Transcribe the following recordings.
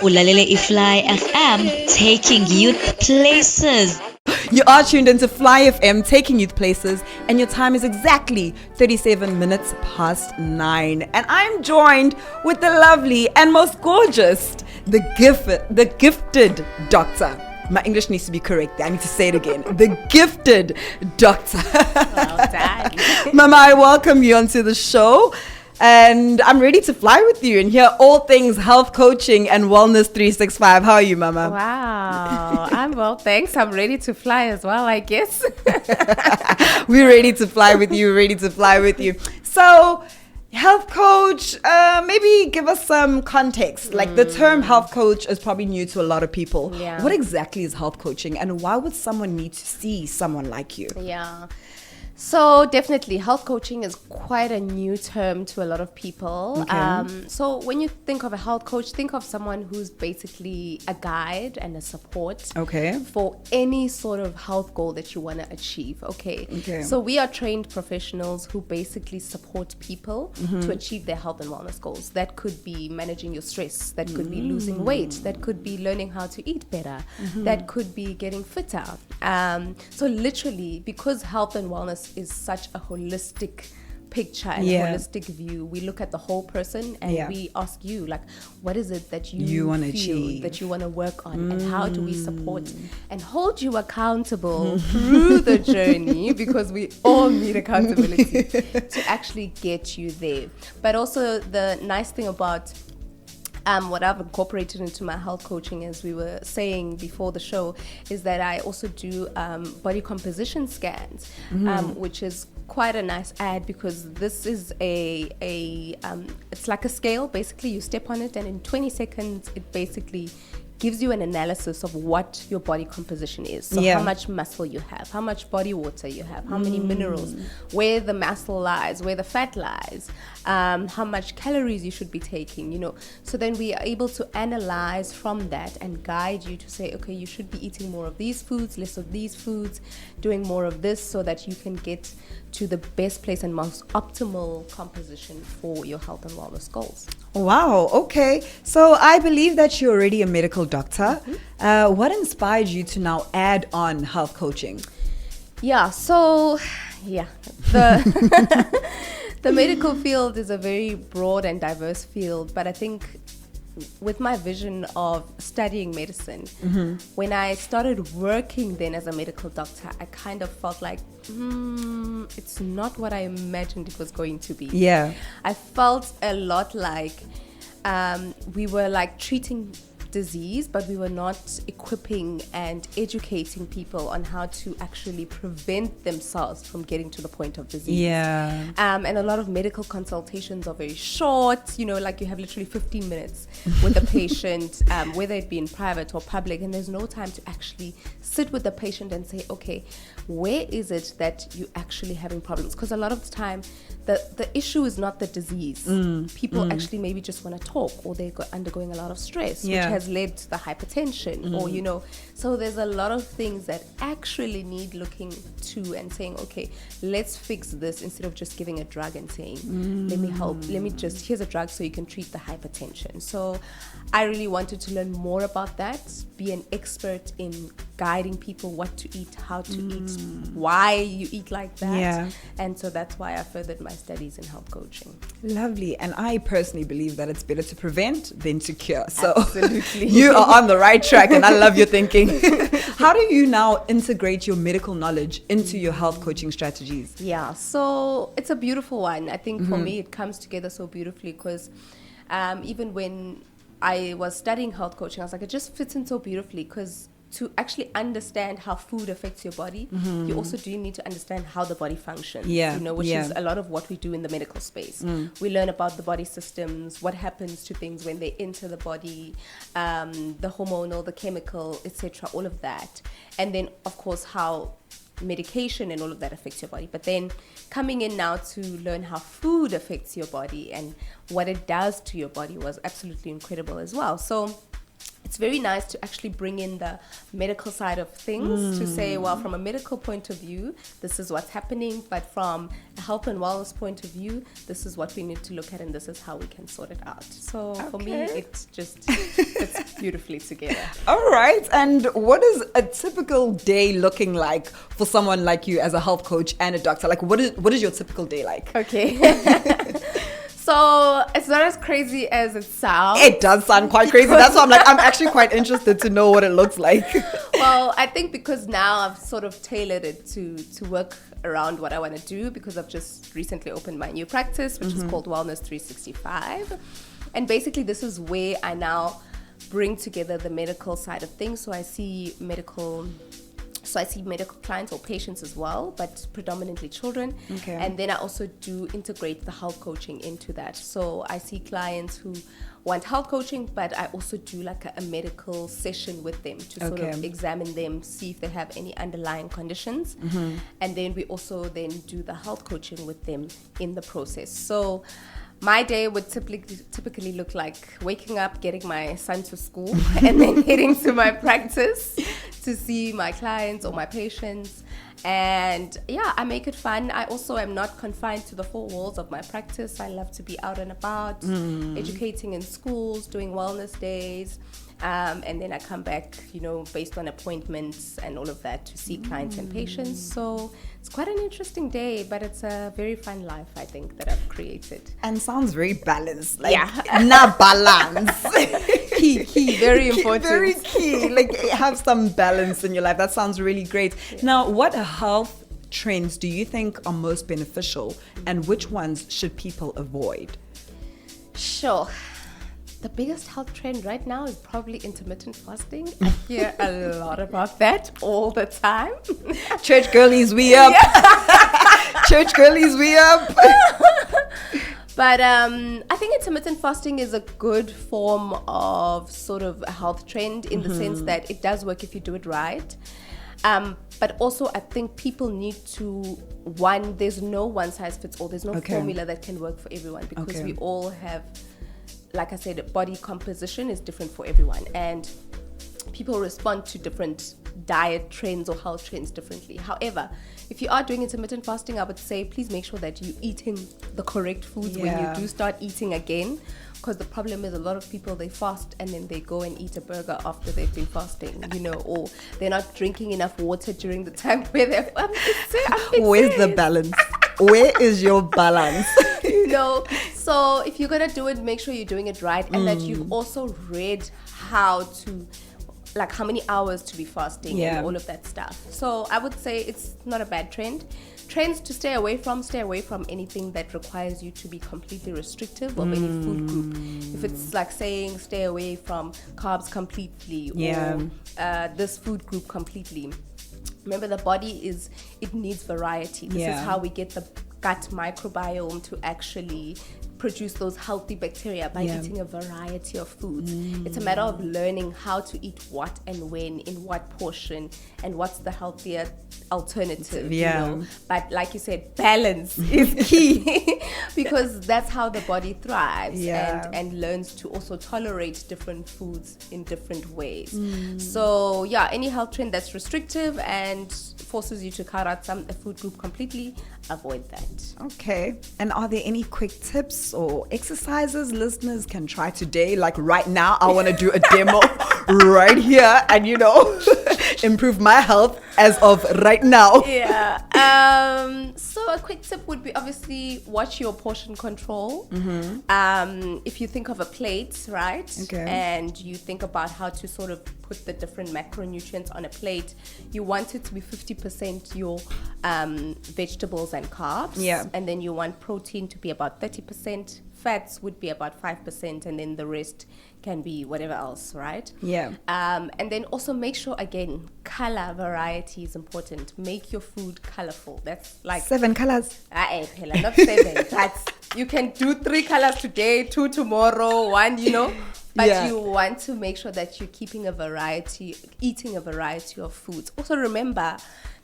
Ulalele Ifly FM, taking youth places. You are tuned into Fly FM, taking youth places, and your time is exactly 37 minutes past 9. And I'm joined with the lovely and most gorgeous, the gifted doctor. My English needs to be correct. I need to say it again. The gifted doctor. Well done. Mama, I welcome you onto the show. And I'm ready to fly with you and hear all things health coaching and wellness 365. How are you, Mama? Wow. I'm well, thanks. I'm ready to fly as well, I guess. We're ready to fly with you, So, health coach, maybe give us some context. Like the term health coach is probably new to a lot of people. Yeah. What exactly is health coaching and why would someone need to see someone like you? Yeah. So definitely health coaching is quite a new term to a lot of people. Okay. So when you think of a health coach, think of someone who's basically a guide and a support for any sort of health goal that you want to achieve. Okay. So we are trained professionals who basically support people to achieve their health and wellness goals. That could be managing your stress. That could be losing weight. That could be learning how to eat better. That could be getting fitter. So literally, because health and wellness is such a holistic picture and a holistic view, we look at the whole person and we ask you, like, what is it that you want to feel achieve, that you want to work on, and how do we support and hold you accountable through the journey, because we all need accountability to actually get you there. But also the nice thing about what I've incorporated into my health coaching, as we were saying before the show, is that I also do body composition scans, which is quite a nice ad, because this is it's like a scale. Basically, you step on it and in 20 seconds, it basically gives you an analysis of what your body composition is. So how much muscle you have, how much body water you have, how many minerals, where the muscle lies, where the fat lies, how much calories you should be taking, So then we are able to analyze from that and guide you to say, okay, you should be eating more of these foods, less of these foods, doing more of this, so that you can get to the best place and most optimal composition for your health and wellness goals. Wow, okay. So I believe that you're already a medical doctor. What inspired you to now add on health coaching? The medical field is a very broad and diverse field, but I think with my vision of studying medicine, when I started working then as a medical doctor, I kind of felt like, it's not what I imagined it was going to be. Yeah. I felt a lot like we were like treating disease, but we were not equipping and educating people on how to actually prevent themselves from getting to the point of disease. Yeah. And a lot of medical consultations are very short, like you have literally 15 minutes with a patient, whether it be in private or public, and there's no time to actually sit with the patient and say, okay, where is it that you actually having problems? Because a lot of the time, the issue is not the disease. People actually maybe just want to talk, or they're undergoing a lot of stress, which has led to the hypertension, or so there's a lot of things that actually need looking to and saying, okay, let's fix this, instead of just giving a drug and saying, here's a drug so you can treat the hypertension. So I really wanted to learn more about that, be an expert in guiding people what to eat, how to eat, why you eat like that. And so that's why I furthered my studies in health coaching. Lovely. And I personally believe that it's better to prevent than to cure. So absolutely. You are on the right track, and I love your thinking. How do you now integrate your medical knowledge into your health coaching strategies? Yeah, so it's a beautiful one. I think for me it comes together so beautifully, because even when I was studying health coaching, I was like, it just fits in so beautifully, because to actually understand how food affects your body, you also do need to understand how the body functions, which is a lot of what we do in the medical space. We learn about the body systems, what happens to things when they enter the body, the hormonal, the chemical, etc., all of that. And then, of course, how medication and all of that affects your body. But then coming in now to learn how food affects your body and what it does to your body was absolutely incredible as well. So it's it's very nice to actually bring in the medical side of things to say, well, from a medical point of view, this is what's happening, but from a health and wellness point of view, this is what we need to look at, and this is how we can sort it out. So for me, it's just it's beautifully together. All right. And what is a typical day looking like for someone like you as a health coach and a doctor? Like, what is your typical day like? Okay. So it's not as crazy as it sounds. It does sound quite crazy. That's why I'm actually quite interested to know what it looks like. Well, I think because now I've sort of tailored it to work around what I want to do, because I've just recently opened my new practice, which is called Wellness 365. And basically this is where I now bring together the medical side of things. So I see medical clients or patients as well, but predominantly children. Okay. And then I also do integrate the health coaching into that. So I see clients who want health coaching, but I also do like a medical session with them to sort of examine them, see if they have any underlying conditions. And then we also then do the health coaching with them in the process. So my day would typically look like waking up, getting my son to school, and then heading to my practice to see my clients or my patients. And yeah, I make it fun. I also am not confined to the four walls of my practice. I love to be out and about, educating in schools, doing wellness days. And then I come back, based on appointments and all of that, to see clients and patients. So it's quite an interesting day, but it's a very fun life, I think, that I've created. And sounds very balanced. Like, na balance. Key, very important. Very key. Like, have some balance in your life. That sounds really great. Yeah. Now, what health trends do you think are most beneficial, and which ones should people avoid? Sure. The biggest health trend right now is probably intermittent fasting. I hear a lot about that all the time. Church girlies, we up. Church girlies, we up. But I think intermittent fasting is a good form of sort of a health trend in the sense that it does work if you do it right. But also I think people need to, there's no one size fits all. There's no formula that can work for everyone, because we all have, like I said, body composition is different for everyone, and people respond to different diet trends or health trends differently. However, if you are doing intermittent fasting, I would say please make sure that you're eating the correct foods when you do start eating again, because the problem is a lot of people, they fast and then they go and eat a burger after they've been fasting, or they're not drinking enough water during the time where they're Where's the balance? Where is your balance? So if you're gonna do it, make sure you're doing it right, and that you've also read how many hours to be fasting and all of that stuff. So I would say it's not a bad trend. Trends to stay away from anything that requires you to be completely restrictive of any food group. If it's like saying stay away from carbs completely or this food group completely. Remember, the body it needs variety. This is how we get the gut microbiome to actually produce those healthy bacteria, by eating a variety of foods. It's a matter of learning how to eat what and when, in what portion, and what's the healthier alternative. But like you said, balance is key because that's how the body thrives and learns to also tolerate different foods in different ways. So any health trend that's restrictive and forces you to cut out a food group completely, avoid that. Okay. And are there any quick tips or exercises listeners can try today? Like right now, I want to do a demo right here and, improve my health as of right now. So a quick tip would be obviously watch your portion control. If you think of a plate, right? And you think about how to sort of put the different macronutrients on a plate, you want it to be 50% your vegetables and carbs. And then you want protein to be about 30%. Fats would be about 5%, and then the rest can be whatever else, right? And then also make sure, again, color variety is important. Make your food colorful. That's like 7 colors. Not 7. You can do 3 colors today, 2 tomorrow, 1, But you want to make sure that you're keeping eating a variety of foods. Also remember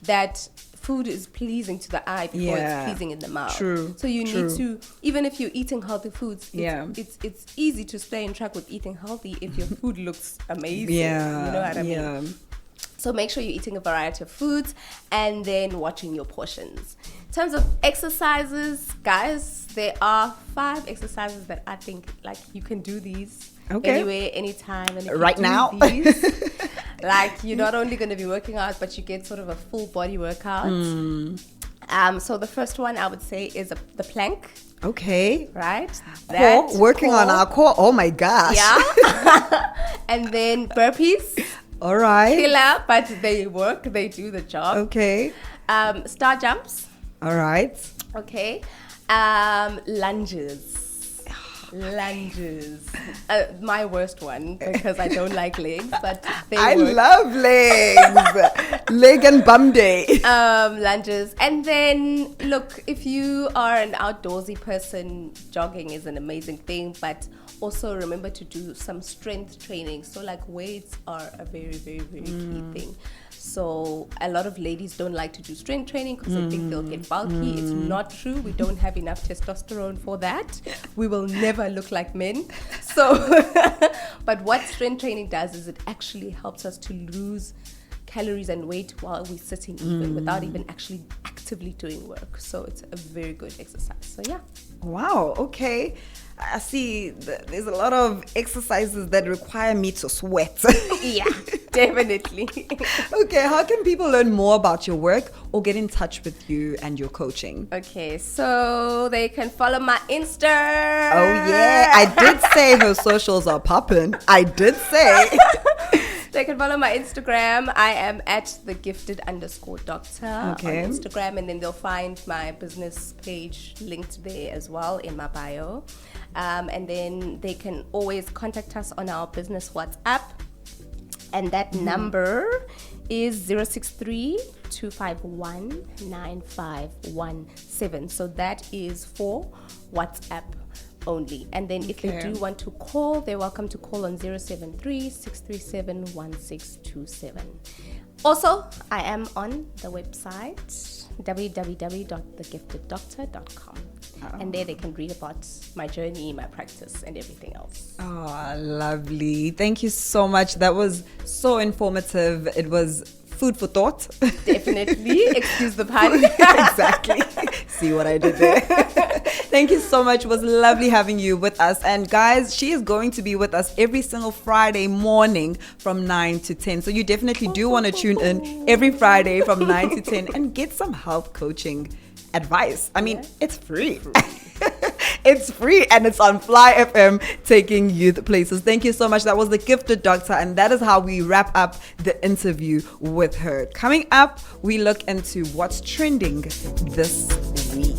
that food is pleasing to the eye before Yeah. it's pleasing in the mouth. True, So you true. need to, even if you're eating healthy foods, Yeah. it's easy to stay in track with eating healthy if your food looks amazing. Yeah. You know what I mean? Yeah. So make sure you're eating a variety of foods and then watching your portions. In terms of exercises, guys, there are 5 exercises that I think like you can do these Okay. anywhere, anytime. And if you Right do now? these, like you're not only going to be working out, but you get sort of a full body workout. So the first one I would say is the plank, Okay. right? Core, working on core. our core. Oh my gosh. Yeah. And then burpees. All right. Killer, but they work, they do the job. Okay. Star jumps, All right. okay. Lunges. My worst one because I don't like legs, but they I work. love legs. Leg and bum day. Lunges. And then look, if you are an outdoorsy person, jogging is an amazing thing, but also remember to do some strength training. So like weights are a very, very, very key thing. So a lot of ladies don't like to do strength training because they think they'll get bulky. It's not true. We don't have enough testosterone for that. We will never look like men. So, but what strength training does is it actually helps us to lose calories and weight while we're sitting even without even actually actively doing work. So it's a very good exercise. So yeah. Wow. Okay. I see there's a lot of exercises that require me to sweat. Yeah, definitely. Okay. How can people learn more about your work or get in touch with you and your coaching? Okay, so they can follow my Insta. Oh, yeah. I did say her socials are popping. I did say. They can follow my Instagram. I am at thegifted_doctor Okay. on Instagram, and then they'll find my business page linked there as well in my bio. And then they can always contact us on our business WhatsApp, and that number is 063-251-9517. So that is for WhatsApp only. And then if they do want to call, they're welcome to call on 073-637-1627. Also, I am on the website www.thegifteddoctor.com. And there they can read about my journey, my practice, and everything else. Oh, lovely. Thank you so much. That was so informative. It was food for thought. Definitely. Excuse the pun. Exactly. See what I did there? Thank you so much. It was lovely having you with us. And guys, she is going to be with us every single Friday morning from 9 to 10. So you definitely do want to tune in every Friday from 9 to 10 and get some health coaching advice. I mean, it's free. It's free and it's on Fly FM, taking youth places. Thank you so much. That was the Gifted Doctor, and that is how we wrap up the interview with her. Coming up, we look into what's trending this week.